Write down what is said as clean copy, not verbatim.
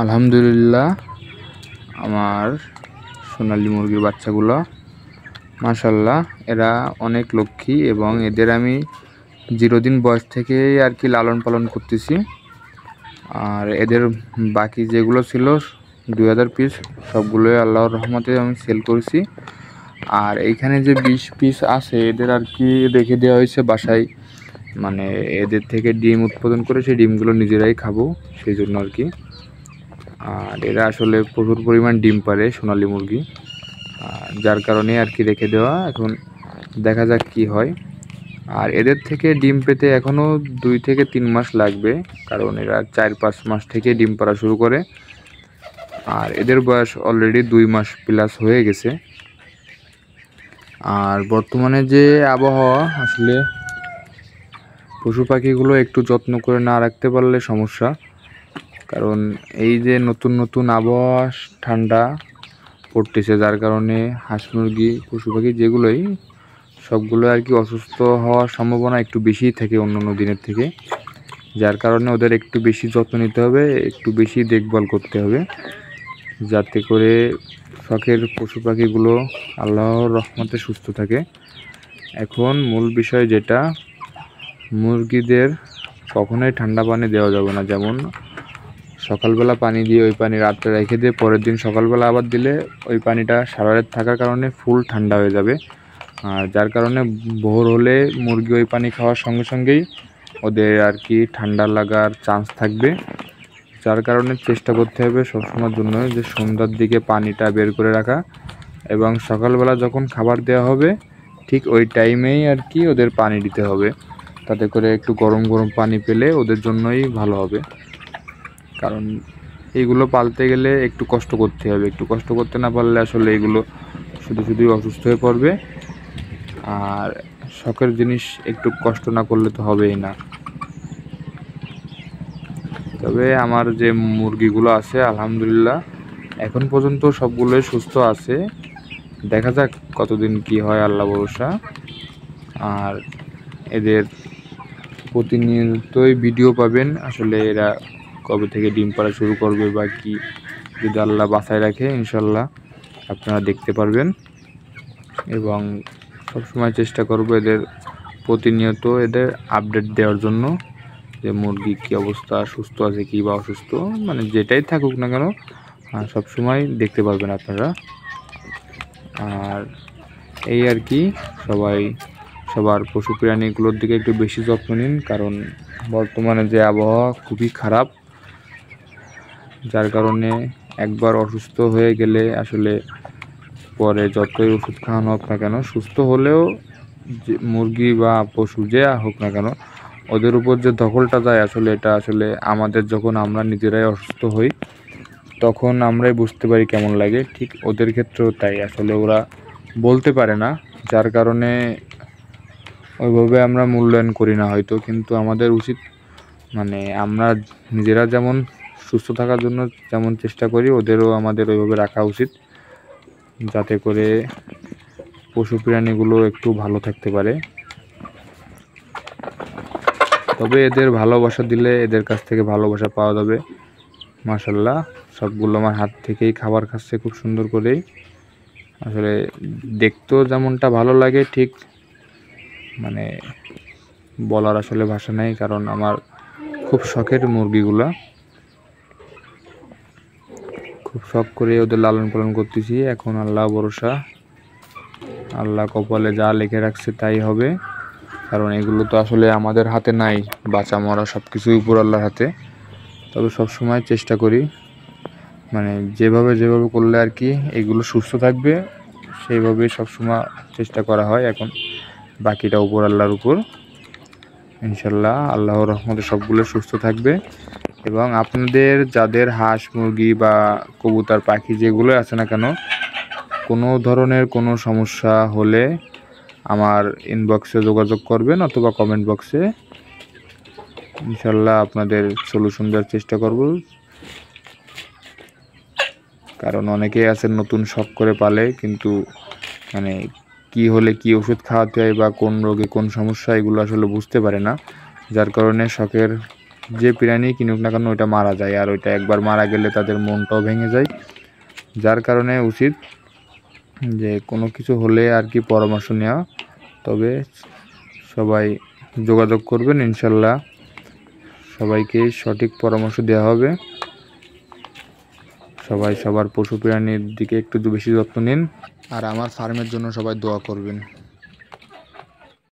আলহামদুলিল্লাহ, আমার সোনালী মুরগির বাচ্চাগুলো মাশাআল্লাহ এরা অনেক লক্ষ্মী এবং এদের আমি 0 দিন বয়স থেকেই আর কি লালন পালন করতেছি। আর এদের বাকি যেগুলো ছিল 2000 পিস সবগুলোই আল্লাহর রহমতে আমি সেল করেছি। আর এইখানে যে 20 পিস আছে এদের আর কি রেখে দেওয়া হয়েছে বাসায়, মানে এদের থেকে ডিম উৎপাদন করে সেই ডিমগুলো নিজেরাই খাবো সেই জন্য আর কি। আর এরা আসলে প্রচুর পরিমাণ ডিম পারে সোনালী মুরগি, যার কারণে আর কি রেখে দেওয়া। এখন দেখা যাক কি হয়। আর এদের থেকে ডিম পেতে এখনও 2 থেকে 3 মাস লাগবে, কারণ এরা 4-5 মাস থেকে ডিম পাড়া শুরু করে। আর এদের বয়স অলরেডি 2 মাস প্লাস হয়ে গেছে। আর বর্তমানে যে আবহাওয়া, আসলে পশু পাখিগুলো একটু যত্ন করে না রাখতে পারলে সমস্যা। কারণ এই যে নতুন নতুন আবহাওয়া ঠান্ডা পড়তেছে, যার কারণে হাঁস মুরগি পশু পাখি যেগুলোই সবগুলো আর কি অসুস্থ হওয়ার সম্ভাবনা একটু বেশিই থাকে অন্যান্য দিনের থেকে। যার কারণে ওদের একটু বেশি যত্ন নিতে হবে, একটু বেশি দেখভাল করতে হবে, যাতে করে শখের পশু পাখিগুলো আল্লাহর রহমতে সুস্থ থাকে। এখন মূল বিষয় যেটা, মুরগিদের কখনোই ঠান্ডা পানি দেওয়া যাবে না। যেমন সকালবেলা পানি দিয়ে ওই পানি রাত্রে রেখে দিয়ে পরের দিন সকালবেলা আবার দিলে ওই পানিটা সারা রাত থাকার কারণে ফুল ঠান্ডা হয়ে যাবে। আর যার কারণে ভোর হলে মুরগি ওই পানি খাওয়ার সঙ্গে সঙ্গেই ওদের আর কি ঠান্ডা লাগার চান্স থাকবে। যার কারণে চেষ্টা করতে হবে সবসময়ের জন্য যে সন্ধ্যার দিকে পানিটা বের করে রাখা, এবং সকালবেলা যখন খাবার দেওয়া হবে ঠিক ওই টাইমেই আর কি ওদের পানি দিতে হবে। তাতে করে একটু গরম গরম পানি পেলে ওদের জন্যই ভালো হবে। কারণ এইগুলো পালতে গেলে একটু কষ্ট করতে হবে, একটু কষ্ট করতে না পারলে আসলে এগুলো শুধু শুধুই অসুস্থ হয়ে পড়বে। আর শখের জিনিস একটু কষ্ট না করলে তো হবেই না। তবে আমার যে মুরগিগুলো আছে আলহামদুলিল্লাহ এখন পর্যন্ত সবগুলোই সুস্থ আছে। দেখা যাক কতদিন কি হয়, আল্লাহ ভরসা। আর এদের প্রতিনিয়তই ভিডিও পাবেন, আসলে এরা কবে থেকে ডিম পাড়া শুরু করবে বা কি, যদি আল্লাহ বাঁচায় রাখে ইনশাল্লাহ আপনারা দেখতে পারবেন। এবং সবসময় চেষ্টা করব এদের প্রতিনিয়ত এদের আপডেট দেওয়ার জন্য, যে মুরগি কী অবস্থা, সুস্থ আছে কি বা অসুস্থ, মানে যেটাই থাকুক না কেন সবসময় দেখতে পারবেন আপনারা। আর এই আর কি, সবাই সবার পশু প্রাণীগুলোর দিকে একটু বেশি যত্ন নিন, কারণ বর্তমানে যে আবহাওয়া খুবই খারাপ। যার কারণে একবার অসুস্থ হয়ে গেলে আসলে পরে যতই ওষুধ খাওয়ানো হোক না কেন, সুস্থ হলেও যে মুরগি বা পশু যে হোক না কেন, ওদের উপর যে দখলটা যায় আসলে এটা আসলে আমাদের যখন আমরা নিজেরাই অসুস্থ হই তখন আমরাই বুঝতে পারি কেমন লাগে। ঠিক ওদের ক্ষেত্রেও তাই, আসলে ওরা বলতে পারে না, যার কারণে ওইভাবে আমরা মূল্যায়ন করি না হয়তো। কিন্তু আমাদের উচিত, মানে আমরা নিজেরা যেমন সুস্থ থাকার জন্য যেমন চেষ্টা করি, ওদেরও আমাদের ওইভাবে রাখা উচিত, যাতে করে পশু প্রাণীগুলো একটু ভালো থাকতে পারে। তবে এদের ভালোবাসা দিলে এদের কাছ থেকে ভালোবাসা পাওয়া যাবে। মাশাআল্লাহ, সবগুলো আমার হাত থেকেই খাবার খাচ্ছে খুব সুন্দর করেই। আসলে দেখতেও যেমনটা ভালো লাগে, ঠিক মানে বলার আসলে ভাষা নেই, কারণ আমার খুব শখের মুরগিগুলা, খুব শখ করে ওদের লালন পালন করতেছি। এখন আল্লাহ ভরসা, আল্লাহ কপালে যা লিখে রাখছে তাই হবে। কারণ এগুলো তো আসলে আমাদের হাতে নাই, বাঁচা মরা সব কিছুই উপর আল্লাহর হাতে। তবে সবসময় চেষ্টা করি, মানে যেভাবে করলে আর কি এগুলো সুস্থ থাকবে সেইভাবে সবসময় চেষ্টা করা হয়। এখন বাকিটা উপর আল্লাহর উপর, ইনশাল্লাহ আল্লাহর রহমতে সবগুলো সুস্থ থাকবে। এবং আপনাদের যাদের হাঁস মুরগি বা কবুতর পাখি যেগুলো আছে না কেন, কোনো ধরনের কোনো সমস্যা হলে আমার ইনবক্সে যোগাযোগ করবেন অথবা কমেন্ট বক্সে, ইনশাল্লাহ আপনাদের সলিউশন দেওয়ার চেষ্টা করব। কারণ অনেকেই আছেন নতুন শখ করে পালে, কিন্তু মানে কি হলে কি ওষুধ খাওয়াতে হয় বা কোন রোগে কোন সমস্যা এগুলো আসলে বুঝতে পারে না, যার কারণে শখের যে প্রাণী কিনুক না কেন ওইটা মারা যায়, আর ওইটা একবার মারা গেলে তাদের মনটাও ভেঙে যায়। যার কারণে উচিত যে কোনো কিছু হলে আর কি পরামর্শ নেওয়া। তবে সবাই যোগাযোগ করবেন, ইনশাল্লাহ সবাইকে সঠিক পরামর্শ দেওয়া হবে। সবাই সবার পশু প্রাণীর দিকে একটু বেশি যত্ন নিন, আর আমার ফার্মের জন্য সবাই দোয়া করবেন।